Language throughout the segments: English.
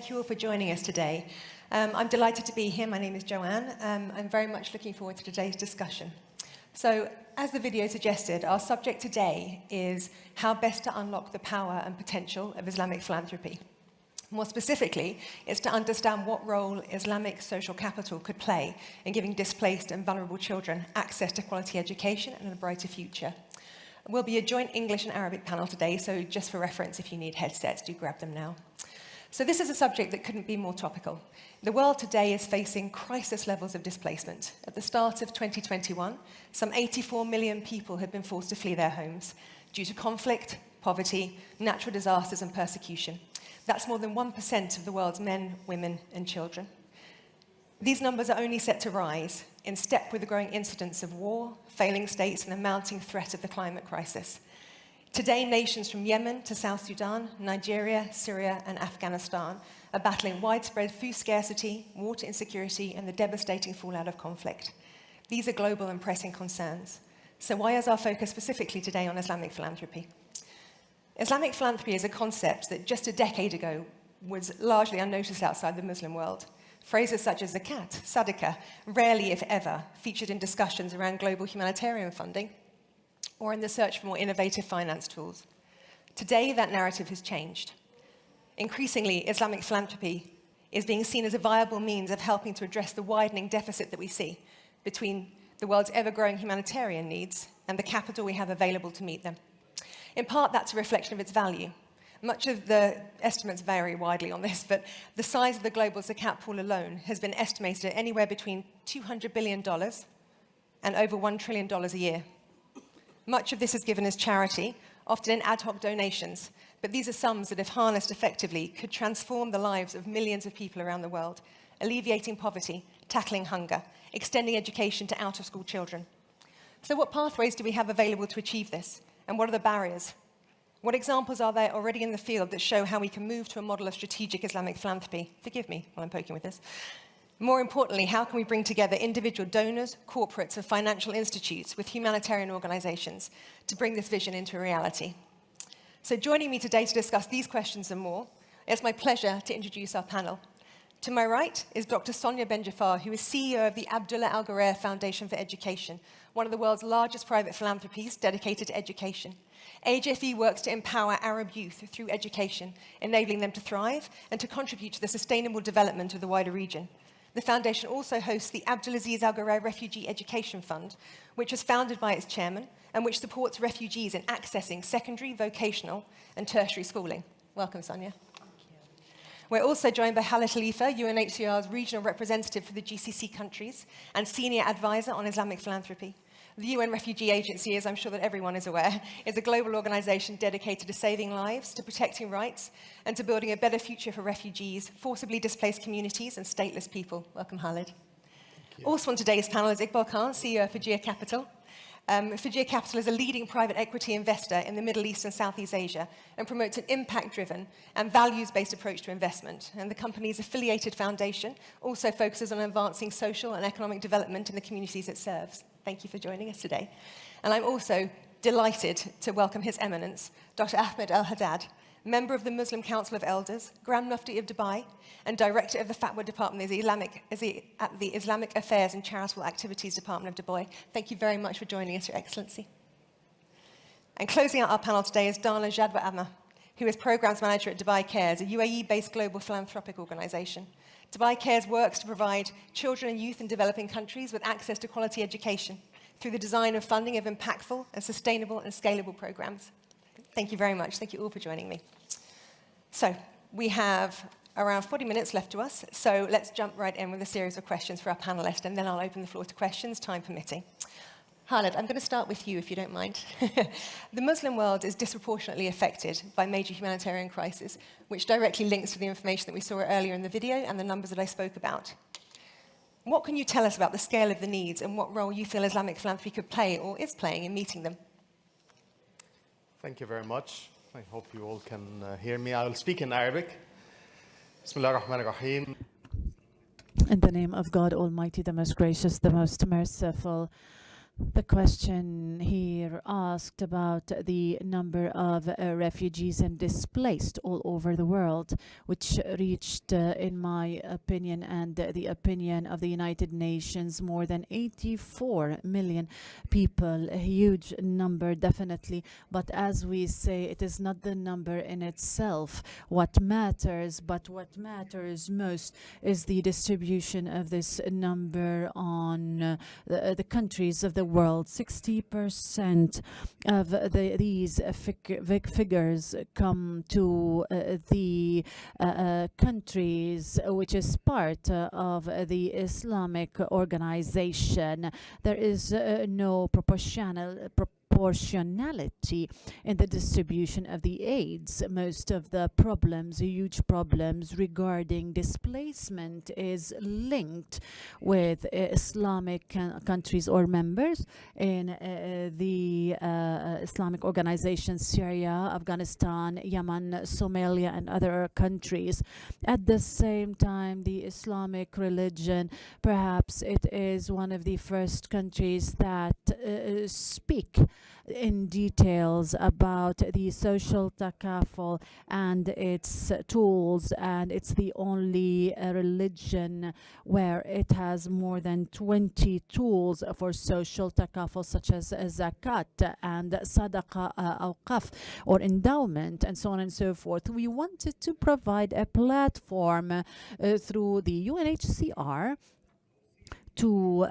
Thank you all for joining us today. I'm delighted to be here. My name is Joanne. I'm very much looking forward to today's discussion. So, as the video suggested, our subject today is how best to unlock the power and potential of Islamic philanthropy. More specifically, it's to understand what role Islamic social capital could play in giving displaced and vulnerable children access to quality education and a brighter future. We'll be a joint English and Arabic panel today, so just for reference, if you need headsets, do grab them now. So this is a subject that couldn't be more topical. The world today is facing crisis levels of displacement. At the start of 2021, some 84 million people had been forced to flee their homes due to conflict, poverty, natural disasters and persecution. That's more than 1% of the world's men, women and children. These numbers are only set to rise in step with the growing incidence of war, failing states and the mounting threat of the climate crisis. Today, nations from Yemen to South Sudan, Nigeria, Syria and Afghanistan are battling widespread food scarcity, water insecurity and the devastating fallout of conflict. These are global and pressing concerns. So why is our focus specifically today on Islamic philanthropy? Islamic philanthropy is a concept that just a decade ago was largely unnoticed outside the Muslim world. Phrases such as zakat, sadaqah, rarely, if ever, featured in discussions around global humanitarian funding or in the search for more innovative finance tools. Today, that narrative has changed. Increasingly, Islamic philanthropy is being seen as a viable means of helping to address the widening deficit that we see between the world's ever-growing humanitarian needs and the capital we have available to meet them. In part, that's a reflection of its value. Much of the estimates vary widely on this, but the size of the global zakat pool alone has been estimated at anywhere between $200 billion and over $1 trillion a year. Much of this is given as charity, often in ad hoc donations, but these are sums that, if harnessed effectively, could transform the lives of millions of people around the world, alleviating poverty, tackling hunger, extending education to out-of-school children. So what pathways do we have available to achieve this? And what are the barriers? What examples are there already in the field that show how we can move to a model of strategic Islamic philanthropy? Forgive me while I'm poking with this. More importantly, how can we bring together individual donors, corporates, and financial institutes with humanitarian organizations to bring this vision into reality? So joining me today to discuss these questions and more, it's my pleasure to introduce our panel. To my right is Dr. Sonia Benjafar, who is CEO of the Abdullah Al Ghurair Foundation for Education, one of the world's largest private philanthropies dedicated to education. AGFE works to empower Arab youth through education, enabling them to thrive and to contribute to the sustainable development of the wider region. The foundation also hosts the Abdulaziz Al Ghurair Refugee Education Fund, which was founded by its chairman and which supports refugees in accessing secondary, vocational and tertiary schooling. Welcome, Sonia. We're also joined by Khalid Khalifa, UNHCR's regional representative for the GCC countries and senior advisor on Islamic philanthropy. The UN Refugee Agency, as I'm sure that everyone is aware, is a global organization dedicated to saving lives, to protecting rights, and to building a better future for refugees, forcibly displaced communities, and stateless people. Welcome, Khalid. Also on today's panel is Iqbal Khan, CEO of Fajir Capital. Fajir Capital is a leading private equity investor in the Middle East and Southeast Asia and promotes an impact-driven and values-based approach to investment. And the company's affiliated foundation also focuses on advancing social and economic development in the communities it serves. Thank you for joining us today. And I'm also delighted to welcome His Eminence, Dr. Ahmed Al-Haddad, member of the Muslim Council of Elders, Grand Mufti of Dubai, and Director of the Fatwa Department at the Islamic Affairs and Charitable Activities Department of Dubai. Thank you very much for joining us, Your Excellency. And closing out our panel today is Dana Jadwa Amma, who is Programs Manager at Dubai Cares, a UAE-based global philanthropic organization. Dubai Cares works to provide children and youth in developing countries with access to quality education through the design and funding of impactful and sustainable and scalable programs. Thank you very much. Thank you all for joining me. So we have around 40 minutes left to us, so let's jump right in with a series of questions for our panelists, and then I'll open the floor to questions, time permitting. Khalid, I'm going to start with you, if you don't mind. The Muslim world is disproportionately affected by major humanitarian crises, which directly links to the information that we saw earlier in the video and the numbers that I spoke about. What can you tell us about the scale of the needs and what role you feel Islamic philanthropy could play or is playing in meeting them? Thank you very much. I hope you all can hear me. I will speak in Arabic. Bismillah ar-Rahman ar-Rahim. In the name of God Almighty, the most gracious, the most merciful. The question here asked about the number of refugees and displaced all over the world, which reached, in my opinion and the opinion of the United Nations, more than 84 million people. A huge number, definitely. But as we say, it is not the number in itself what matters, but what matters most is the distribution of this number on the countries of the world. 60% of these figures come to the countries which is part of the Islamic organization. There is no proportionality in the distribution of the aids. Most of the problems, huge problems regarding displacement, is linked with Islamic countries or members in the Islamic organizations, Syria, Afghanistan, Yemen, Somalia, and other countries. At the same time, the Islamic religion, perhaps it is one of the first countries that speak in details about the social takaful and its tools, and it's the only religion where it has more than 20 tools for social takaful, such as zakat and sadaqa, awqaf, or endowment, and so on and so forth. We wanted to provide a platform through the UNHCR to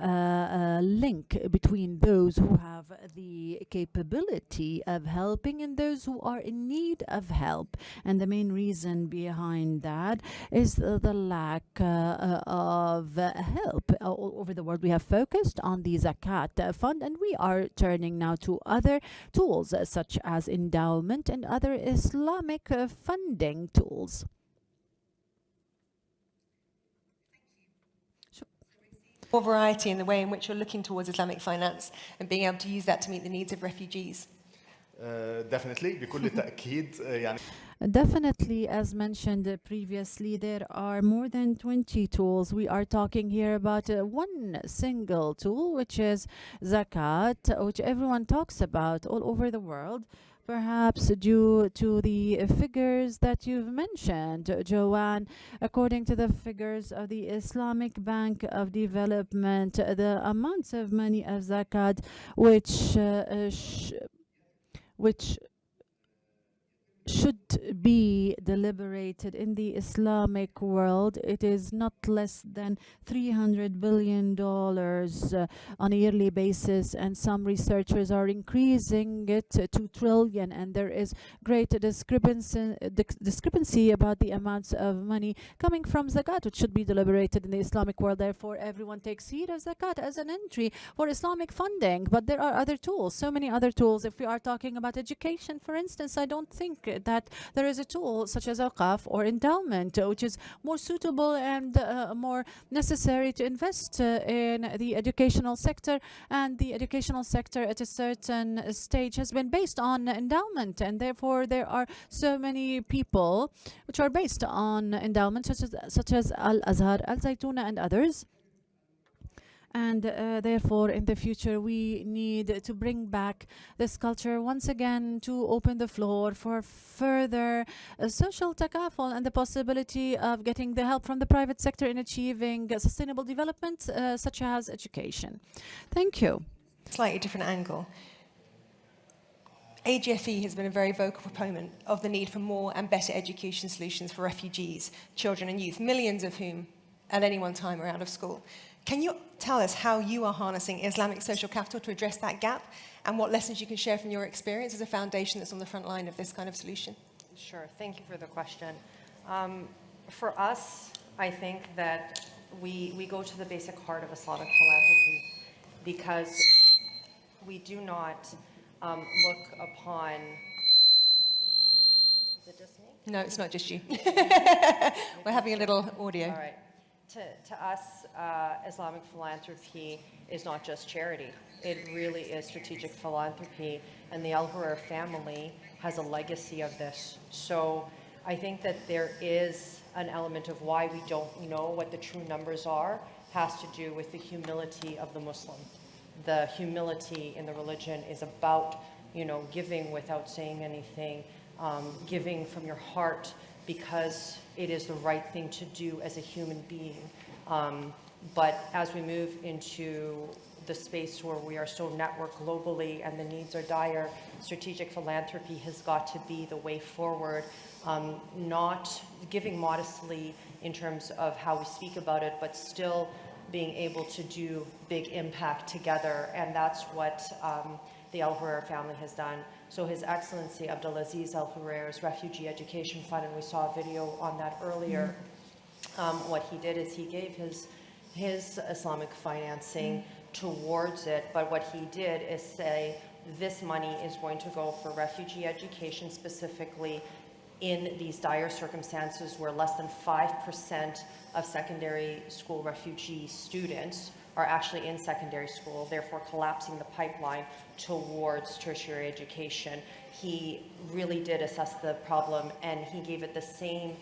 link between those who have the capability of helping and those who are in need of help. And the main reason behind that is the lack of help all over the world. We have focused on the Zakat fund, and we are turning now to other tools such as endowment and other Islamic funding tools. More variety in the way in which you're looking towards Islamic finance and being able to use that to meet the needs of refugees? Definitely, بكل تأكيد يعني. Definitely, as mentioned previously, there are more than 20 tools. We are talking here about one single tool, which is Zakat, which everyone talks about all over the world. Perhaps due to the figures that you've mentioned, Joanne, according to the figures of the Islamic Bank of Development, the amounts of money of zakat which should be deliberated in the Islamic world, it is not less than $300 billion on a yearly basis, and some researchers are increasing it to $2 trillion, and there is great discrepancy about the amounts of money coming from zakat, which should be deliberated in the Islamic world. Therefore, everyone takes heed of zakat as an entry for Islamic funding. But there are other tools, so many other tools. If we are talking about education, for instance, I don't think that there is a tool such as awqaf or endowment, which is more suitable and more necessary to invest in the educational sector. And the educational sector at a certain stage has been based on endowment, and therefore there are so many people which are based on endowment, such as Al-Azhar, Al-Zaytuna, and others. And therefore, in the future, we need to bring back this culture once again to open the floor for further social takaful and the possibility of getting the help from the private sector in achieving sustainable development, such as education. Thank you. Slightly different angle. AGFE has been a very vocal proponent of the need for more and better education solutions for refugees, children and youth, millions of whom at any one time are out of school. Can you tell us how you are harnessing Islamic social capital to address that gap, and what lessons you can share from your experience as a foundation that's on the front line of this kind of solution? Sure, thank you for the question. For us, I think that we go to the basic heart of Islamic philanthropy because we do not look upon... Is it just me? No, it's not just you. We're having a little audio. All right. To us, Islamic philanthropy is not just charity. It really is strategic philanthropy, and the Al-Ghurair family has a legacy of this. So I think that there is an element of why we don't know what the true numbers are, has to do with the humility of the Muslim. the humility in the religion is about, giving without saying anything, giving from your heart because it is the right thing to do as a human being. But as we move into the space where we are so networked globally and the needs are dire, strategic philanthropy has got to be the way forward, not giving modestly in terms of how we speak about it, but still being able to do big impact together. And that's what the Al-Hurayr family has done. So His Excellency Abdulaziz Al-Hurayr's Refugee Education Fund, and we saw a video on that earlier, what he did is he gave his Islamic financing towards it, but what he did is say this money is going to go for refugee education, specifically in these dire circumstances where less than 5% of secondary school refugee students are actually in secondary school, therefore collapsing the pipeline towards tertiary education. He really did assess the problem, and he gave it the same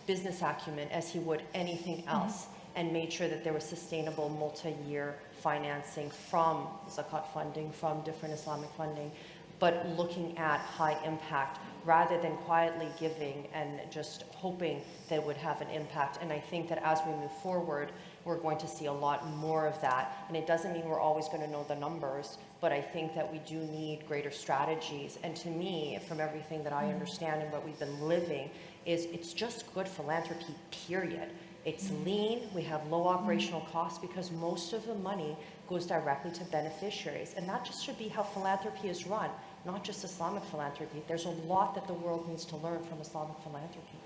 business acumen as he would anything else, and made sure that there was sustainable multi-year financing from zakat funding, from different Islamic funding, but looking at high impact rather than quietly giving and just hoping that it would have an impact. And I think that as we move forward, we're going to see a lot more of that. And it doesn't mean we're always going to know the numbers, but I think that we do need greater strategies. And to me, from everything that I understand and what we've been living, is it's just good philanthropy, period. It's lean, we have low operational costs because most of the money goes directly to beneficiaries. And that just should be how philanthropy is run, not just Islamic philanthropy. There's a lot that the world needs to learn from Islamic philanthropy.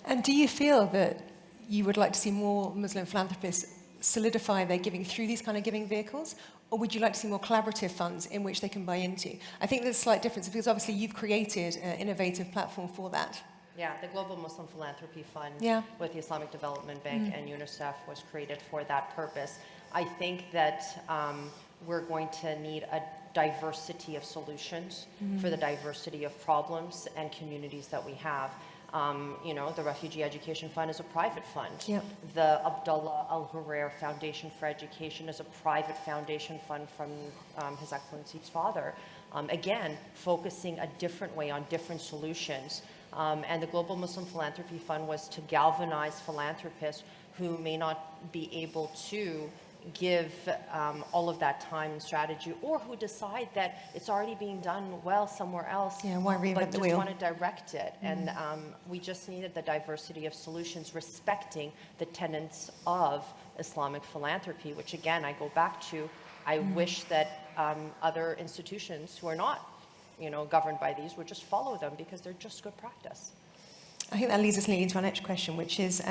And do you feel that you would like to see more Muslim philanthropists solidify their giving through these kind of giving vehicles? Or would you like to see more collaborative funds in which they can buy into? I think there's a slight difference because obviously you've created an innovative platform for that. Yeah, the Global Muslim Philanthropy Fund with the Islamic Development Bank and UNICEF was created for that purpose. I think that we're going to need a diversity of solutions for the diversity of problems and communities that we have. The Refugee Education Fund is a private fund. Yep. The Abdullah Al-Hurayr Foundation for Education is a private foundation fund from His Excellency's father. Again, focusing a different way on different solutions. And the Global Muslim Philanthropy Fund was to galvanize philanthropists who may not be able to give all of that time and strategy, or who decide that it's already being done well somewhere else, why reinvent but the just wheel? want to direct it. And we just needed the diversity of solutions, respecting the tenets of Islamic philanthropy, which again, I go back to, I wish that other institutions who are not governed by these would just follow them because they're just good practice. I think that leads us into our next question, which is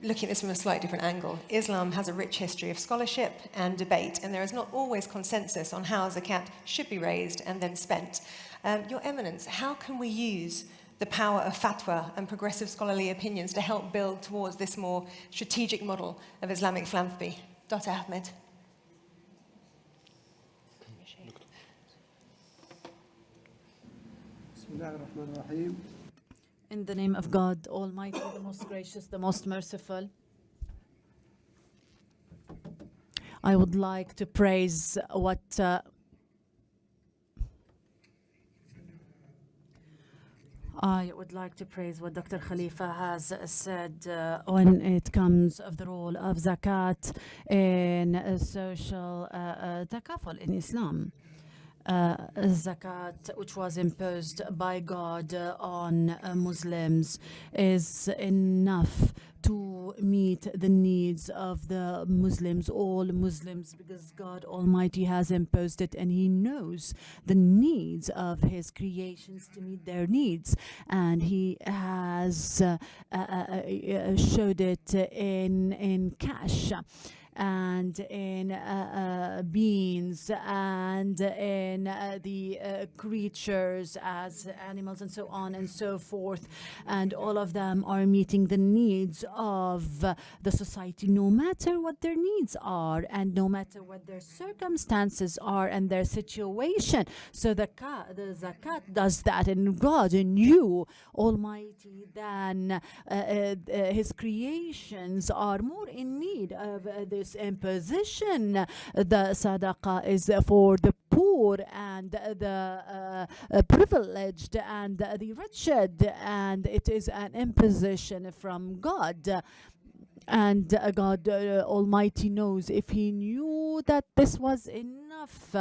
looking at this from a slightly different angle. Islam has a rich history of scholarship and debate, and there is not always consensus on how zakat should be raised and then spent. Your Eminence, how can we use the power of fatwa and progressive scholarly opinions to help build towards this more strategic model of Islamic philanthropy? Dr. Ahmed. In the name of God Almighty, the most gracious, the most merciful, I would like to praise what Dr. Khalifa has said when it comes of the role of zakat in social takaful in Islam. Zakat, which was imposed by God on Muslims, is enough to meet the needs of the Muslims, all Muslims, because God Almighty has imposed it, and He knows the needs of His creations to meet their needs, and He has showed it in cash, and in beings, and in the creatures as animals, and so on and so forth. And all of them are meeting the needs of the society, no matter what their needs are and no matter what their circumstances are and their situation. So the zakat does that, and God knew Almighty than His creations are more in need of this this imposition. The sadaqah is for the poor and the privileged and the wretched, and it is an imposition from God. And God Almighty knows, if He knew that this was enough,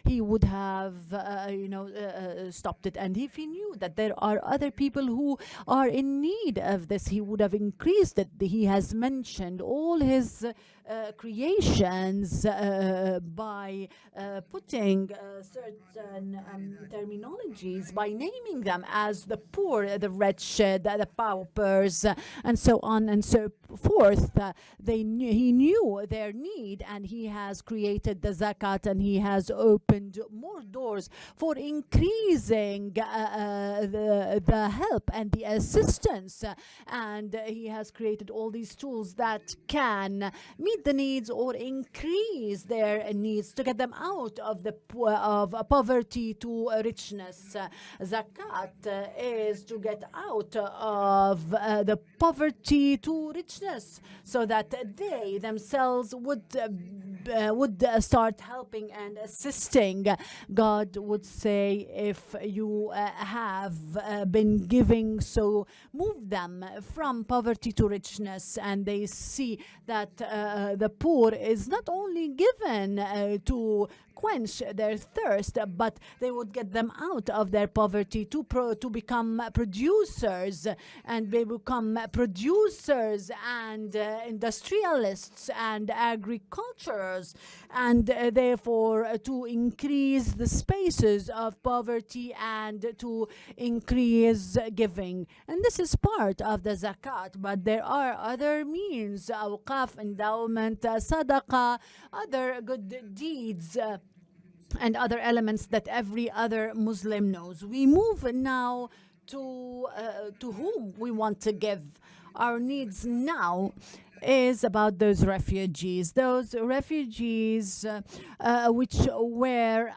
He would have, stopped it. And if He knew that there are other people who are in need of this, He would have increased it. He has mentioned all His creations by putting certain terminologies, by naming them as the poor, the wretched, the paupers, and so on and so forth. He knew their need, and He has created the zakat, and He has opened more doors for increasing the help and the assistance, and He has created all these tools that can meet the needs or increase their needs to get them out of the of poverty to richness. Zakat is to get out of the poverty to richness, so that they themselves would start helping and assisting. God would say, if you have been giving, so move them from poverty to richness, and they see that the poor is not only given to quench their thirst, but they would get them out of their poverty to become producers, and they become producers and industrialists and agriculturers, and therefore to increase the spaces of poverty and to increase giving. And this is part of the zakat, but there are other means: awqaf, endowment, sadaqah, other good deeds, and other elements that every other Muslim knows. We move now to whom we want to give. Our needs now is about those refugees which were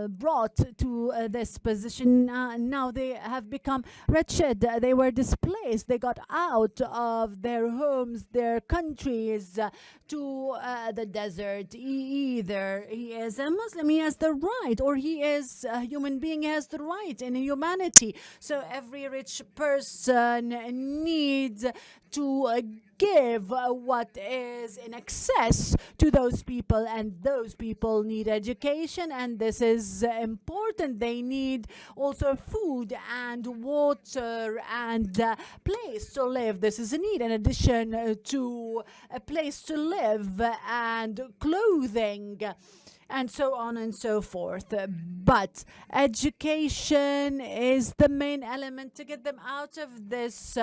brought to this position. Now they have become wretched. They were displaced. They got out of their homes, their countries, to the desert. Either he is a Muslim, he has the right, or he is a human being, he has the right in humanity. So every rich person needs to give what is in excess to those people, and those people need education, and this is important. They need also food and water and place to live. This is a need in addition to a place to live and clothing, and so on and so forth. But education is the main element to get them out of this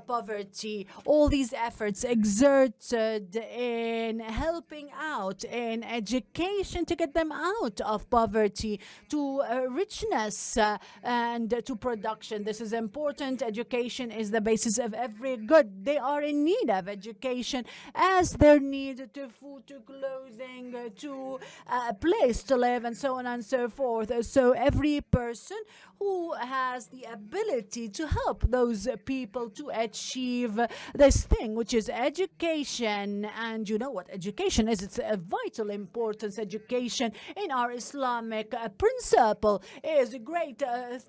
poverty. All these efforts exerted in helping out in education to get them out of poverty to richness and to production. This is important. Education is the basis of every good. They are in need of education as their need to food, to clothing, to a place to live, and so on and so forth. So every person who has the ability to help those people to achieve this thing, which is education. And you know what education is? It's a vital importance. Education in our Islamic principle is a great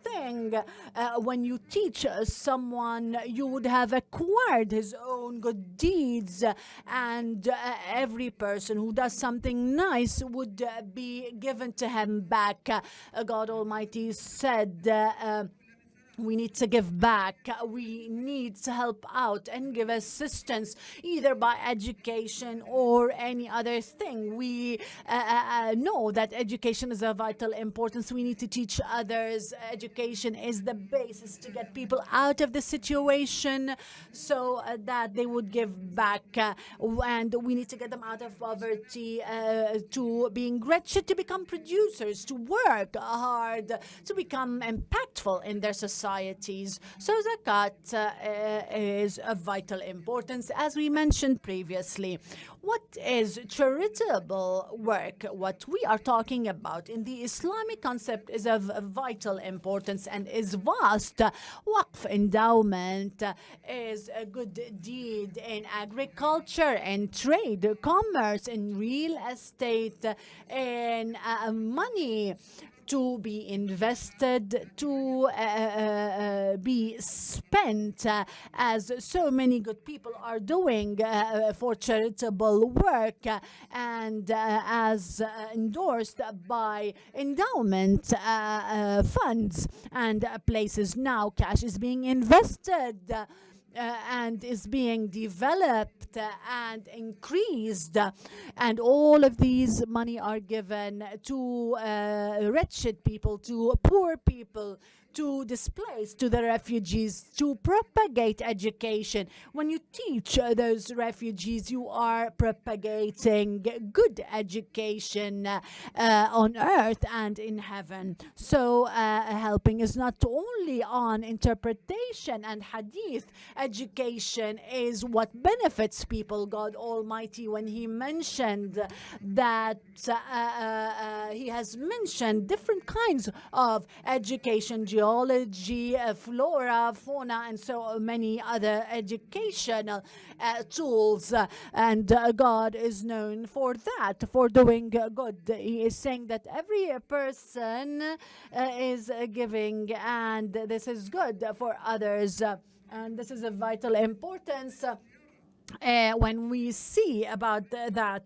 thing. When you teach someone, you would have acquired his own good deeds, and every person who does something nice would be given to him back. God Almighty said, we need to give back. We need to help out and give assistance, either by education or any other thing. We know that education is of vital importance. We need to teach others. Education is the basis to get people out of the situation, so that they would give back. And we need to get them out of poverty, to being wretched, to become producers, to work hard, to become impactful in their society. societies. So zakat is of vital importance, as we mentioned previously. What is charitable work? What we are talking about in the Islamic concept is of vital importance and is vast. Waqf, endowment, is a good deed in agriculture and trade, commerce, in real estate, in money to be invested, to be spent, as so many good people are doing for charitable work, and as endorsed by endowment funds and places. Now cash is being invested and is being developed and increased, and all of these money are given to wretched people, to poor people, to displaced, to the refugees, to propagate education. When you teach those refugees, you are propagating good education on earth and in heaven. So helping is not only on interpretation and hadith. Education is what benefits people. God Almighty, when he mentioned that he has mentioned different kinds of education, geology, flora, fauna, and so many other educational tools. And God is known for that, for doing good. He is saying that every person is giving, and this is good for others. And this is of vital importance. When we see about that,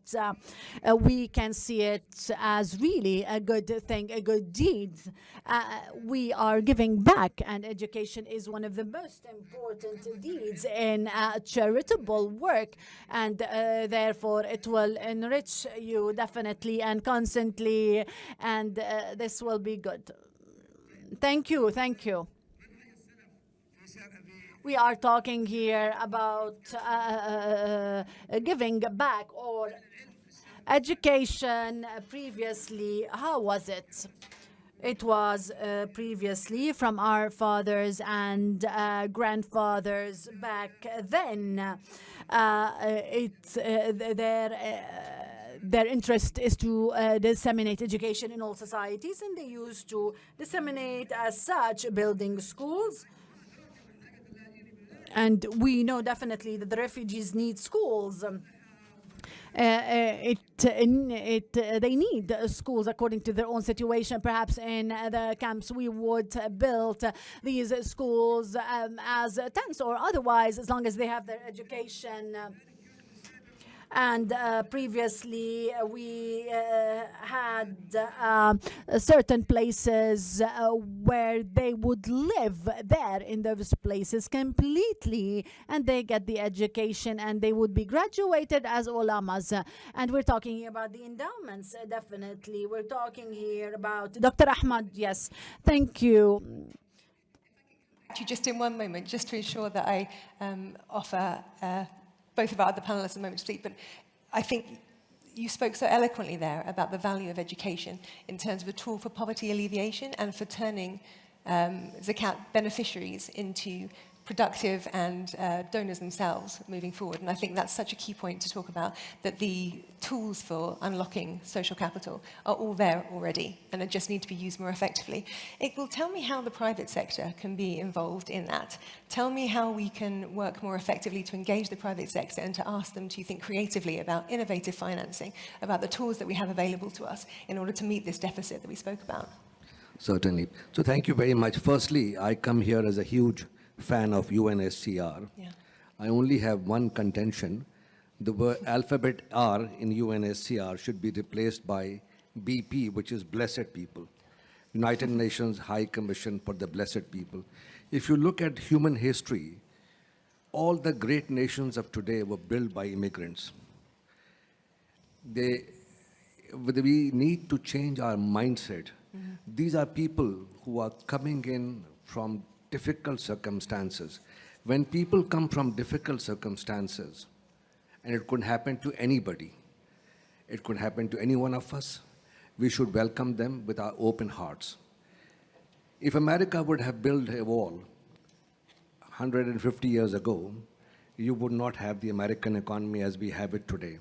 we can see it as really a good thing, a good deed. We are giving back, and education is one of the most important deeds in charitable work, and therefore it will enrich you definitely and constantly, and this will be good. Thank you, thank you. We are talking here about giving back or education. Previously, how was it? It was previously from our fathers and grandfathers back then. Their interest is to disseminate education in all societies, and they used to disseminate as such, building schools. And we know definitely that the refugees need schools. They need schools according to their own situation. Perhaps in the camps we would build these schools as tents or otherwise, as long as they have their education. And previously we had certain places where they would live there in those places completely, and they get the education, and they would be graduated as ulamas. And we're talking about the endowments, definitely. We're talking here about Dr. Ahmad. Yes, thank you. Just in one moment, just to ensure that I offer both of our other panelists a moment to speak, but I think you spoke so eloquently there about the value of education in terms of a tool for poverty alleviation and for turning zakat beneficiaries into productive and donors themselves moving forward. And I think that's such a key point to talk about, that the tools for unlocking social capital are all there already, and they just need to be used more effectively. Iqbal, tell me how the private sector can be involved in that. Tell me how we can work more effectively to engage the private sector and to ask them to think creatively about innovative financing, about the tools that we have available to us in order to meet this deficit that we spoke about. Certainly. So thank you very much. Firstly, I come here as a huge fan of UNSCR. Yeah. I only have one contention. The word alphabet R in UNSCR should be replaced by BP, which is blessed people. United Nations High Commission for the Blessed People. If you look at human history, all the great nations of today were built by immigrants. We need to change our mindset. Mm-hmm. These are people who are coming in from difficult circumstances. When people come from difficult circumstances, and it could happen to anybody, it could happen to any one of us, we should welcome them with our open hearts. If America would have built a wall 150 years ago, you would not have the American economy as we have it today.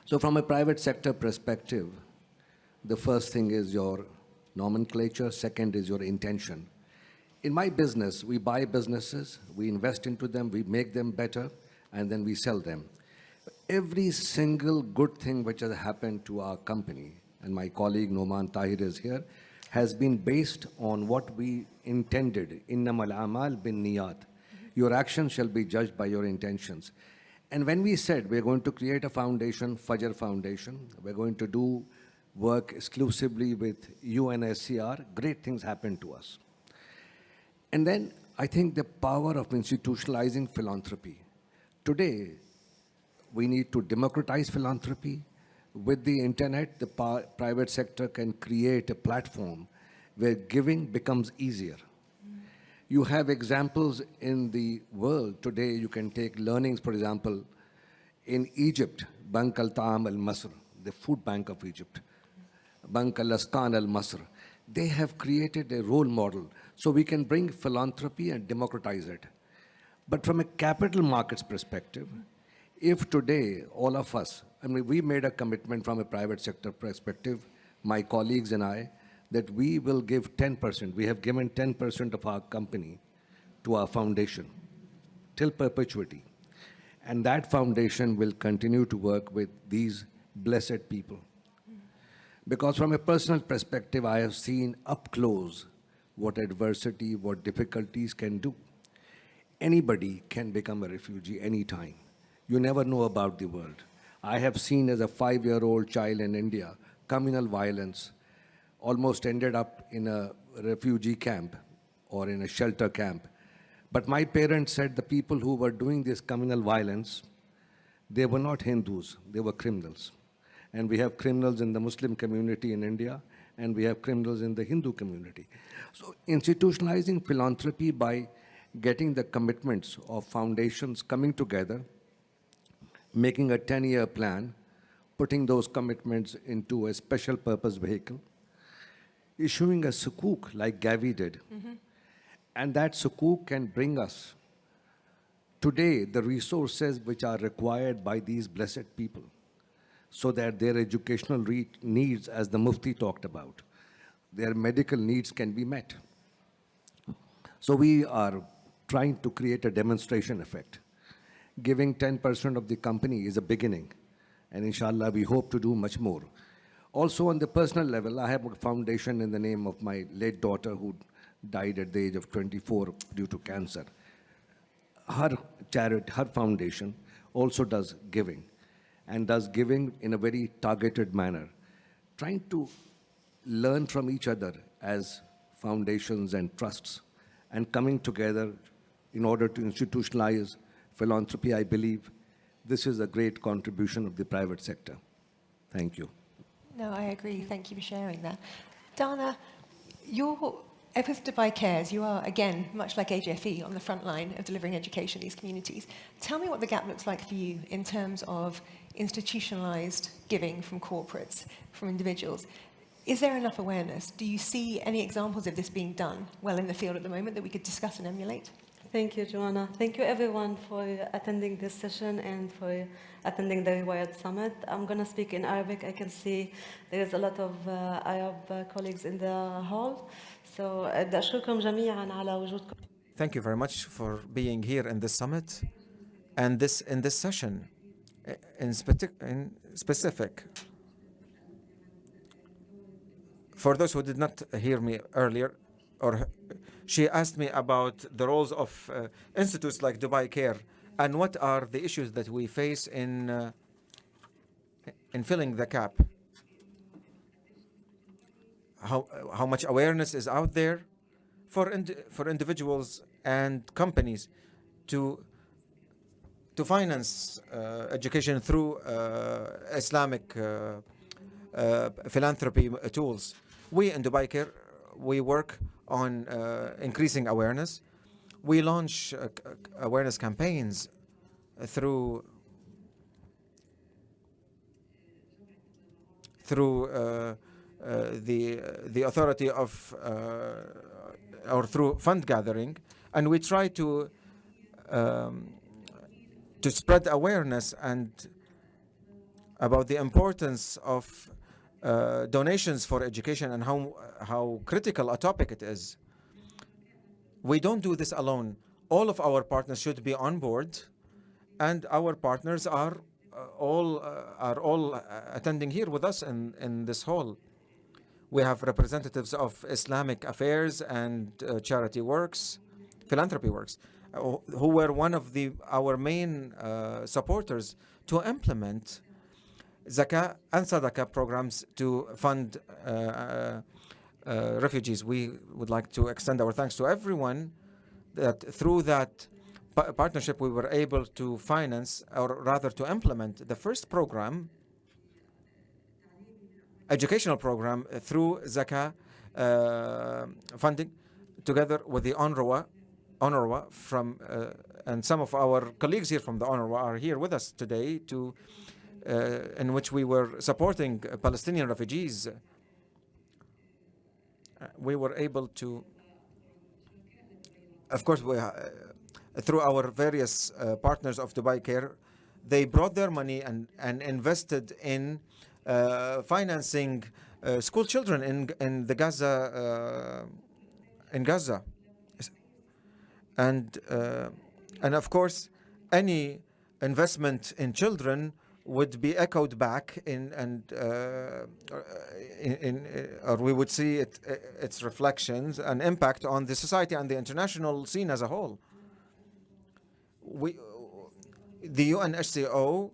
So from a private sector perspective, the first thing is your nomenclature, second is your intention. In my business, we buy businesses, we invest into them, we make them better, and then we sell them. Every single good thing which has happened to our company, and my colleague Noman Tahir is here, has been based on what we intended. Innamal amal bin niyat. Your actions shall be judged by your intentions. And when we said we're going to create a foundation, Fajr Foundation, we're going to do work exclusively with UNSCR, great things happened to us. And then I think the power of institutionalizing philanthropy. Today, we need to democratize philanthropy. With the internet, the private sector can create a platform where giving becomes easier. You have examples in the world. Today, you can take learnings, for example, in Egypt, Bank al-Ta'am al-Masr, the food bank of Egypt, Bank al-Askan al-Masr. They have created a role model so we can bring philanthropy and democratize it. But from a capital markets perspective, if today all of us, I mean, we made a commitment from a private sector perspective, my colleagues and I, that we will give 10%. We have given 10% of our company to our foundation till perpetuity. And that foundation will continue to work with these blessed people. Because from a personal perspective, I have seen up close what adversity, what difficulties can do. Anybody can become a refugee anytime. You never know about the world. I have seen as a 5-year-old child in India, communal violence, almost ended up in a refugee camp or in a shelter camp. But my parents said the people who were doing this communal violence, they were not Hindus, they were criminals. And we have criminals in the Muslim community in India, and we have criminals in the Hindu community. So institutionalizing philanthropy by getting the commitments of foundations coming together, making a 10-year plan, putting those commitments into a special purpose vehicle, issuing a sukuk like Gavi did. And that sukuk can bring us today the resources which are required by these blessed people so that their educational needs, as the Mufti talked about, their medical needs can be met. So we are trying to create a demonstration effect. Giving 10% of the company is a beginning, and inshallah we hope to do much more. Also on the personal level, I have a foundation in the name of my late daughter who died at the age of 24 due to cancer. Her charity, her foundation also does giving, and does giving in a very targeted manner, trying to learn from each other as foundations and trusts, and coming together in order to institutionalize philanthropy. I believe this is a great contribution of the private sector. Thank you. No, I agree. Thank you for sharing that. Dana, ever since Dubai Cares, you are, again, much like AJFE, on the front line of delivering education in these communities. Tell me what the gap looks like for you in terms of institutionalized giving from corporates, from individuals. Is there enough awareness? Do you see any examples of this being done well in the field at the moment that we could discuss and emulate? Thank you, Joanna. Thank you, everyone, for attending this session and for attending the Riwayat Summit. I'm going to speak in Arabic. I can see there is a lot of Arab colleagues in the hall. So, بدي أشكركم جميعاً على وجودكم. Thank you very much for being here in this summit and in this session in specific. For those who did not hear me earlier, she asked me about the roles of institutes like Dubai Care and what are the issues that we face in filling the gap. How much awareness is out there for individuals and companies to finance education through Islamic philanthropy tools. We in Dubai Care, we work on increasing awareness. We launch awareness campaigns through the authority of or through fund gathering, and we try to spread awareness and about the importance of donations for education and how critical a topic it is. We don't do this alone. All of our partners should be on board, and our partners are all attending here with us in this hall. We have representatives of Islamic Affairs and Charity Works, Philanthropy Works, who were one of our main supporters to implement Zakah and Sadaqah programs to fund refugees. We would like to extend our thanks to everyone that through that partnership we were able to finance, or rather to implement, the first program, educational program through Zakah funding, together with the UNRWA from and some of our colleagues here from the UNRWA are here with us today to in which we were supporting Palestinian refugees. We were able to, of course, through our various partners of Dubai Care, they brought their money and invested in financing school children in the Gaza in Gaza, and of course, any investment in children would be echoed back or we would see its reflections and impact on the society and the international scene as a whole. The UNHCO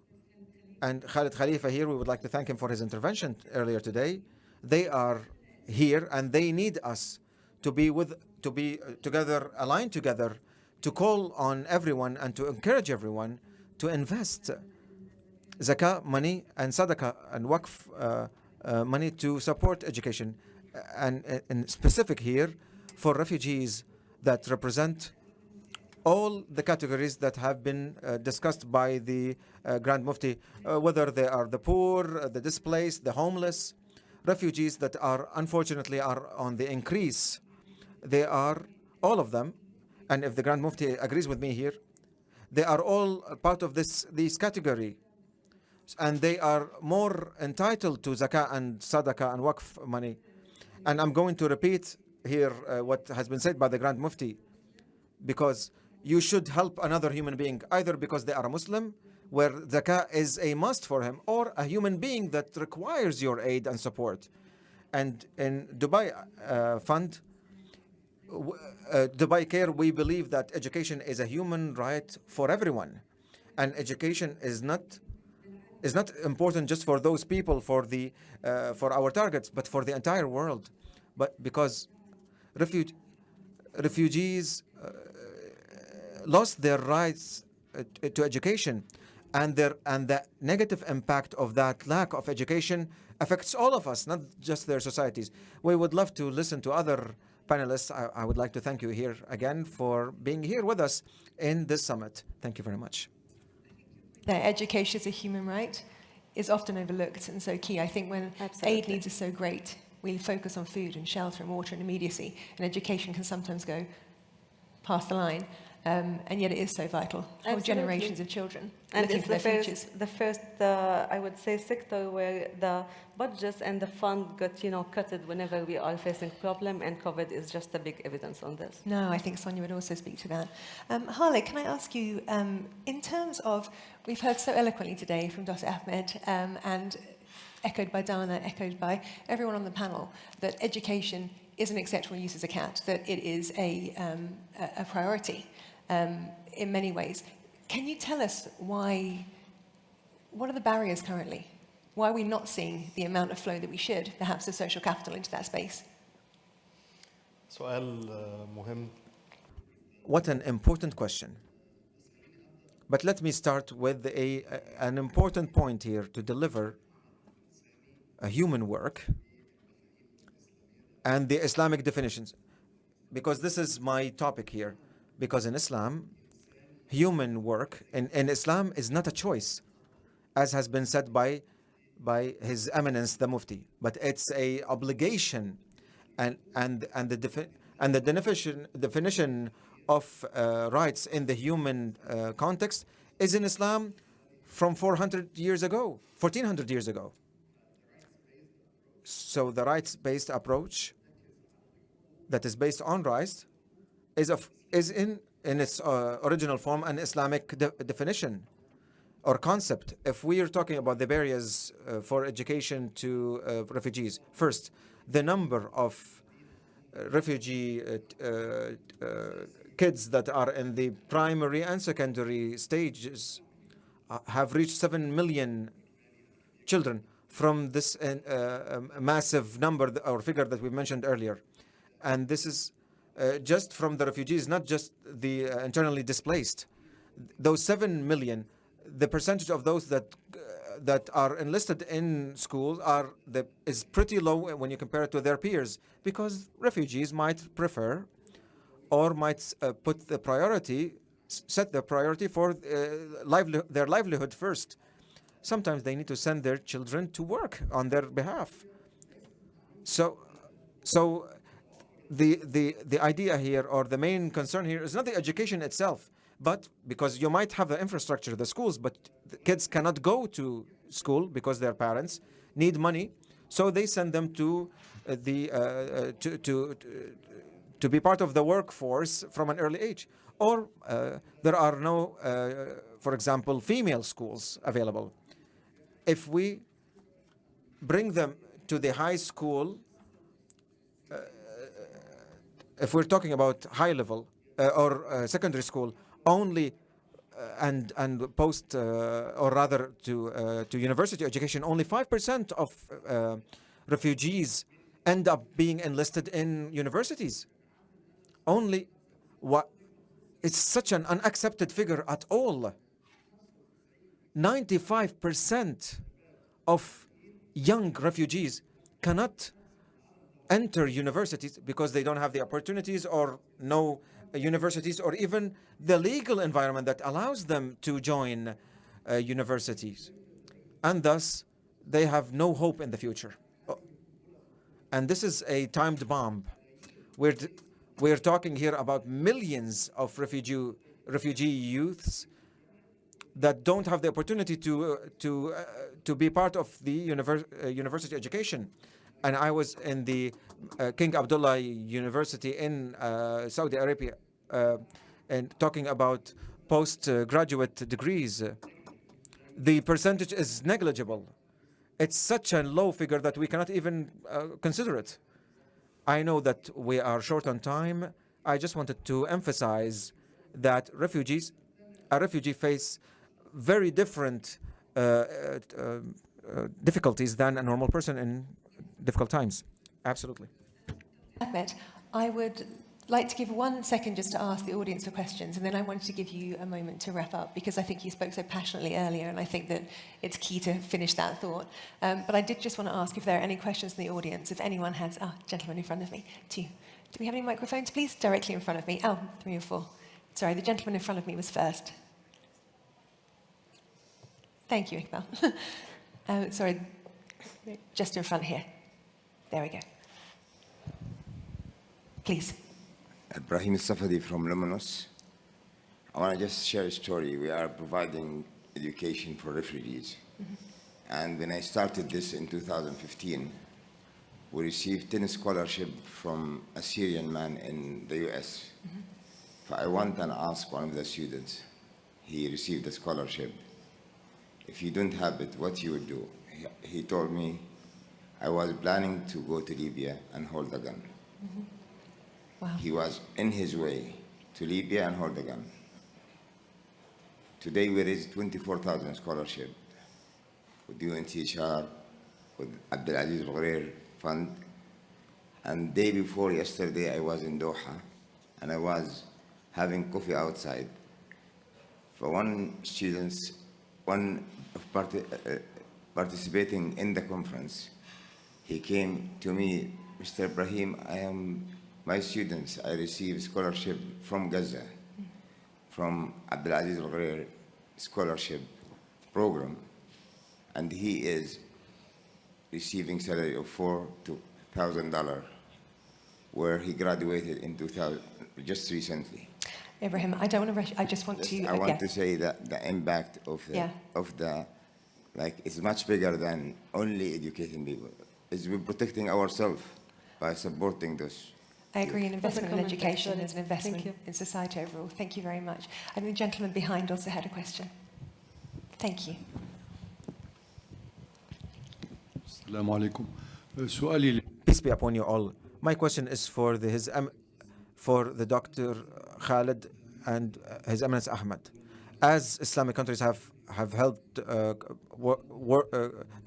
and Khalid Khalifa here, we would like to thank him for his intervention earlier today. They are here and they need us to be together, aligned together, to call on everyone and to encourage everyone to invest Zakah money and Sadaqah and Waqf money to support education, and in specific here for refugees that represent all the categories that have been discussed by the Grand Mufti, whether they are the poor, the displaced, the homeless, refugees that are unfortunately are on the increase. They are all of them, and if the Grand Mufti agrees with me here, they are all part of this category, and they are more entitled to Zakah and Sadaqah and Waqf money. And I'm going to repeat here what has been said by the Grand Mufti, because you should help another human being either because they are a Muslim, where Zakah is a must for him, or a human being that requires your aid and support. And in Dubai Fund, Dubai Care, we believe that education is a human right for everyone, and education is not important just for those people, for our targets, but for the entire world. But because refugees lost their rights to education, and the negative impact of that lack of education affects all of us, not just their societies. We would love to listen to other panelists. I would like to thank you here again for being here with us in this summit. Thank you very much. That education is a human right is often overlooked and so key. I think when aid needs are so great, we focus on food and shelter and water and immediacy, and education can sometimes go past the line. And yet it is so vital for generations of children looking for their futures. The first, I would say, sector where the budgets and the fund got, cutted whenever we are facing problem, and COVID is just a big evidence on this. No, I think Sonia would also speak to that. Harley, can I ask you, in terms of, we've heard so eloquently today from Dr. Ahmed, and echoed by Dana, echoed by everyone on the panel, that education is an acceptable use as a cat, that it is a priority. In many ways. Can you tell us what are the barriers currently? Why are we not seeing the amount of flow that we should, perhaps, of social capital into that space? سؤال مهم. What an important question. But let me start with an important point here to deliver a human work and the Islamic definitions, because this is my topic here. Because in Islam, human work in Islam is not a choice, as has been said by by His Eminence the Mufti, but it's a obligation, and the definition of rights in the human context is in Islam from 400 years ago, 1400 years ago. So the rights-based approach that is based on rights is in its original form an Islamic definition or concept. If we are talking about the barriers for education to refugees, first, the number of refugee kids that are in the primary and secondary stages have reached 7 million children from this massive number or figure that we mentioned earlier. And this is just from the refugees, not just the internally displaced. Those 7 million, the percentage of those that are enlisted in schools is pretty low when you compare it to their peers, because refugees might prefer or might set the priority for their livelihood first. Sometimes they need to send their children to work on their behalf. So the idea here, or the main concern here, is not the education itself, but because you might have the infrastructure, the schools, but the kids cannot go to school because their parents need money, so they send them to to be part of the workforce from an early age. Or there are no, for example, female schools available. If we bring them to the high school, if we're talking about high level or secondary school only, and post or rather to university education, only 5% of refugees end up being enlisted in universities. Only what? It's such an unaccepted figure at all. 95% of young refugees cannot enter universities because they don't have the opportunities or no universities or even the legal environment that allows them to join universities. And thus, they have no hope in the future. And this is a timed bomb. We're talking here about millions of refugee youths that don't have the opportunity to be part of the university education. And I was in the King Abdullah University in Saudi Arabia and talking about postgraduate degrees. The percentage is negligible. It's such a low figure that we cannot even consider it. I know that we are short on time. I just wanted to emphasize that a refugee face very different difficulties than a normal person in difficult times. Absolutely. Ahmed, I would like to give 1 second just to ask the audience for questions, and then I wanted to give you a moment to wrap up, because I think you spoke so passionately earlier, and I think that it's key to finish that thought. But I did just want to ask if there are any questions in the audience, if anyone has... gentleman in front of me. 2. Do we have any microphones, please? Directly in front of me. 3 or 4. Sorry, the gentleman in front of me was first. Thank you, Iqbal. Sorry, just in front here. There we go. Please. Ibrahim Safadi from Luminous. I want to just share a story. We are providing education for refugees. Mm-hmm. And when I started this in 2015, we received 10 scholarships from a Syrian man in the US. Mm-hmm. So I went and asked one of the students. He received a scholarship. If you don't have it, what you would do? He told me, I was planning to go to Libya and hold a gun. Mm-hmm. Wow. He was in his way to Libya and hold a gun. Today we raised 24,000 scholarships with UNCHR, with Abdulaziz Al-Ghurair Fund. And day before yesterday, I was in Doha, and I was having coffee outside. For one participating in the conference, he came to me, Mr. Ibrahim, my students, I received scholarship from Gaza, from Abdulaziz Al-Ghurair scholarship program, and he is receiving salary of $4,000, where he graduated in 2000, just recently. Ibrahim, I don't want to rush. I just want to. I want to say that the impact of the like it's much bigger than only educating people. It's we're protecting ourselves by supporting those. I agree, an investment in comment, education actually. is an investment in society overall. Thank you very much. And the gentleman behind also had a question. Thank you. السلام عليكم. سؤالي Peace be upon you all. My question is for the Dr. Khalid and His Eminence Ahmed. As Islamic countries have helped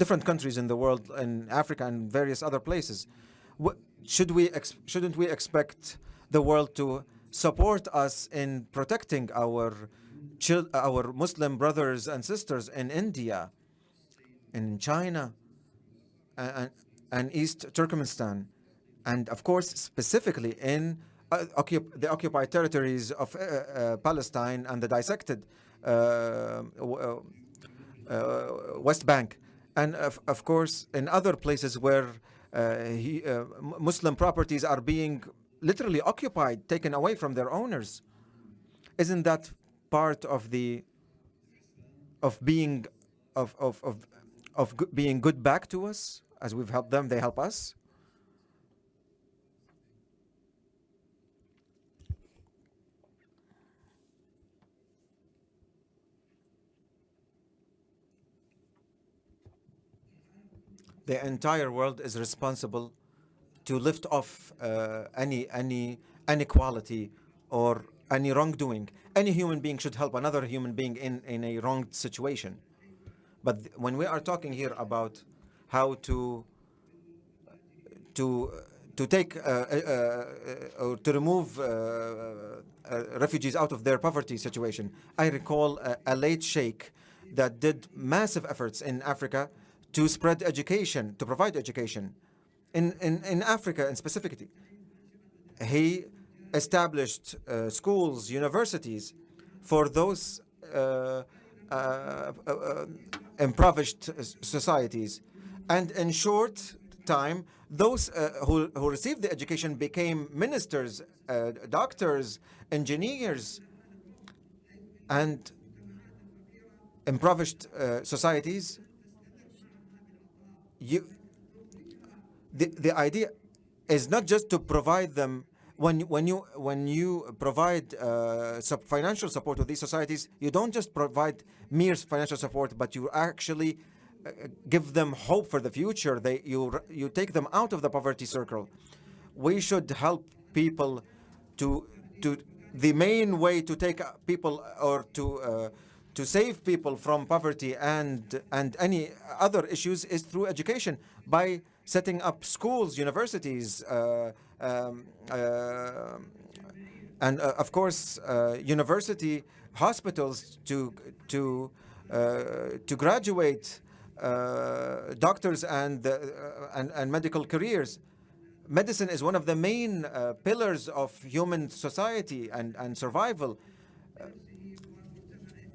different countries in the world, in Africa and various other places, shouldn't we expect the world to support us in protecting our Muslim brothers and sisters in India, in China, and East Turkmenistan, and of course specifically in the occupied territories of Palestine and the dissected West Bank, and of course in other places where Muslim properties are being literally occupied, taken away from their owners? Isn't that part of being good back to us? As we've helped them, they help us. The entire world is responsible to lift off any inequality or any wrongdoing. Any human being should help another human being in a wrong situation. But when we are talking here about how to take or to remove refugees out of their poverty situation, I recall a late sheikh that did massive efforts in Africa to spread education, to provide education in Africa and specifically. He established schools, universities for those impoverished societies, and in short time, those who received the education became ministers, doctors, engineers, and impoverished societies. The idea is not just to provide them. When you provide financial support to these societies, you don't just provide mere financial support, but you actually give them hope for the future. You take them out of the poverty circle. We should help people to the main way to take people or to save people from poverty and any other issues is through education, by setting up schools, universities, and of course university hospitals to graduate doctors and medical careers. Medicine is one of the main pillars of human society and survival,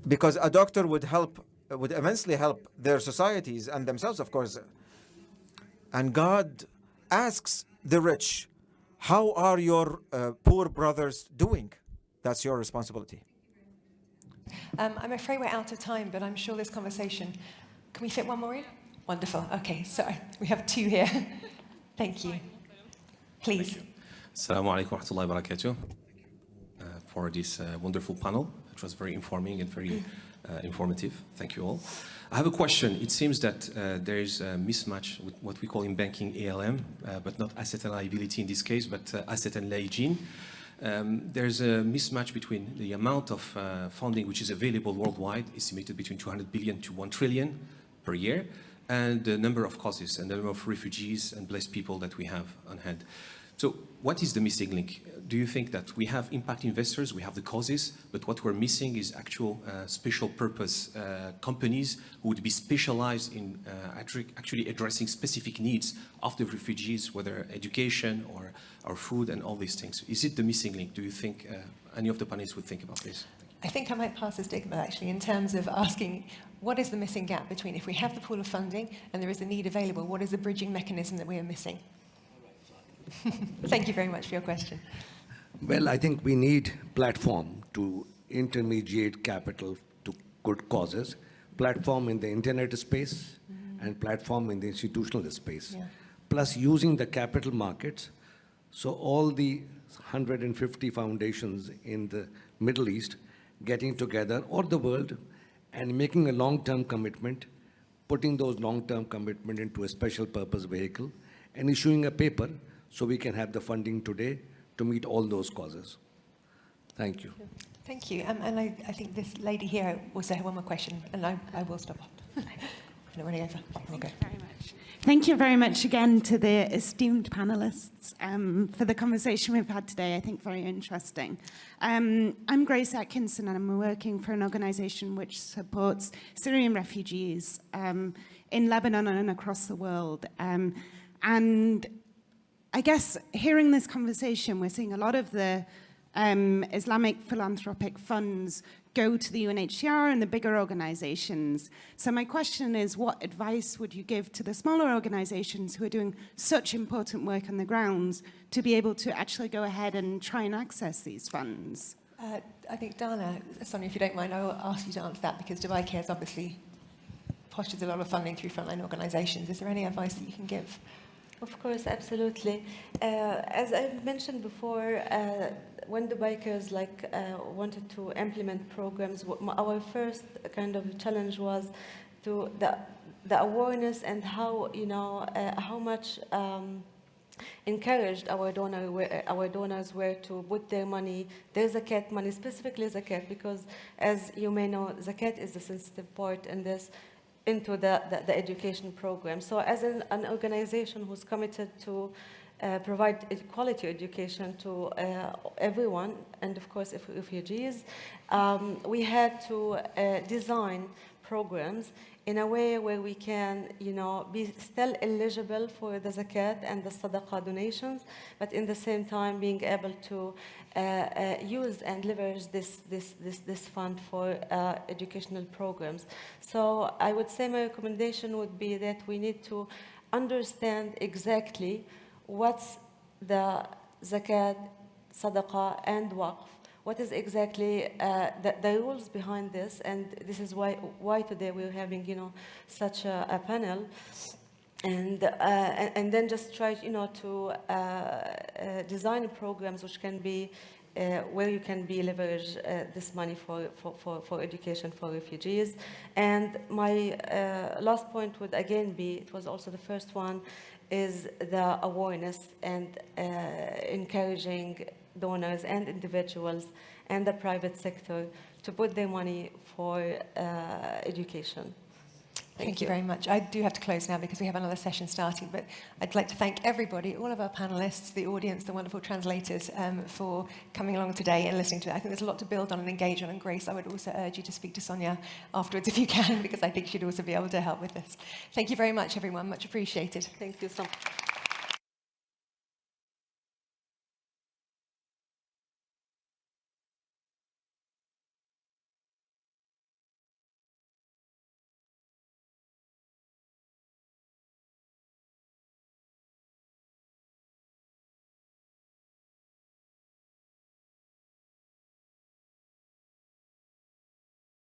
because a doctor would immensely help their societies and themselves, of course. And God asks the rich, how are your poor brothers doing? That's your responsibility. I'm afraid we're out of time, but I'm sure this conversation... Can we fit one more in? Wonderful. Okay, sorry. We have two here. Thank you. Please. Assalamu alaikum wa rahmatullahi wa barakatuh for this wonderful panel. It was very informing and very informative. Thank you all. I have a question. It seems that there is a mismatch with what we call in banking ALM, but not asset and liability in this case, but asset and liability. There's a mismatch between the amount of funding which is available worldwide, estimated between 200 billion to 1 trillion per year, and the number of causes and the number of refugees and blessed people that we have on hand. So what is the missing link? Do you think that we have impact investors, we have the causes, but what we're missing is actual special purpose companies who would be specialized in actually addressing specific needs of the refugees, whether education or food and all these things? Is it the missing link? Do you think any of the panelists would think about this? I think I might pass the stigma, actually, in terms of asking, what is the missing gap between if we have the pool of funding and there is a need available, what is the bridging mechanism that we are missing? Thank you very much for your question. Well, I think we need platform to intermediate capital to good causes, platform in the internet space, and platform in the institutional space. Yeah. Plus using the capital markets, so all the 150 foundations in the Middle East getting together, or the world, and making a long-term commitment, putting those long-term commitment into a special purpose vehicle, and issuing a paper so we can have the funding today to meet all those causes. Thank you. Thank you. And I think this lady here also had one more question, and I will stop. I'm running over. Okay. Very much. Thank you very much again to the esteemed panelists for the conversation we've had today. I think very interesting. I'm Grace Atkinson, and I'm working for an organization which supports Syrian refugees in Lebanon and across the world. And I guess hearing this conversation, we're seeing a lot of the Islamic philanthropic funds go to the UNHCR and the bigger organizations. So my question is, what advice would you give to the smaller organizations who are doing such important work on the grounds to be able to actually go ahead and try and access these funds? I think, Dana, Sonia, if you don't mind, I will ask you to answer that, because Dubai Cares obviously postures a lot of funding through frontline organizations. Is there any advice that you can give? Of course, absolutely. As I mentioned before, when the bikers wanted to implement programs, our first kind of challenge was to the awareness and how how much encouraged our donors were to put their money, their zakat money, specifically zakat, because as you may know, zakat is a sensitive part in this, into the education program. So as an organization who's committed to provide quality education to everyone, and of course refugees, we had to design programs in a way where we can, be still eligible for the zakat and the sadaqah donations, but in the same time being able to use and leverage this fund for educational programs. So I would say my recommendation would be that we need to understand exactly what's the zakat, sadaqah, and waqf. What is exactly the rules behind this, and this is why today we're having such a panel, and then just try to design programs which can be where you can be leverage this money for education for refugees. And my last point would again be, it was also the first one, is the awareness and encouraging donors and individuals and the private sector to put their money for education. Thank you very much. I do have to close now because we have another session starting, but I'd like to thank everybody, all of our panelists, the audience, the wonderful translators for coming along today and listening to it. I think there's a lot to build on and engage on, and Grace, I would also urge you to speak to Sonia afterwards if you can, because I think she'd also be able to help with this. Thank you very much, everyone. Much appreciated. Thank you so much.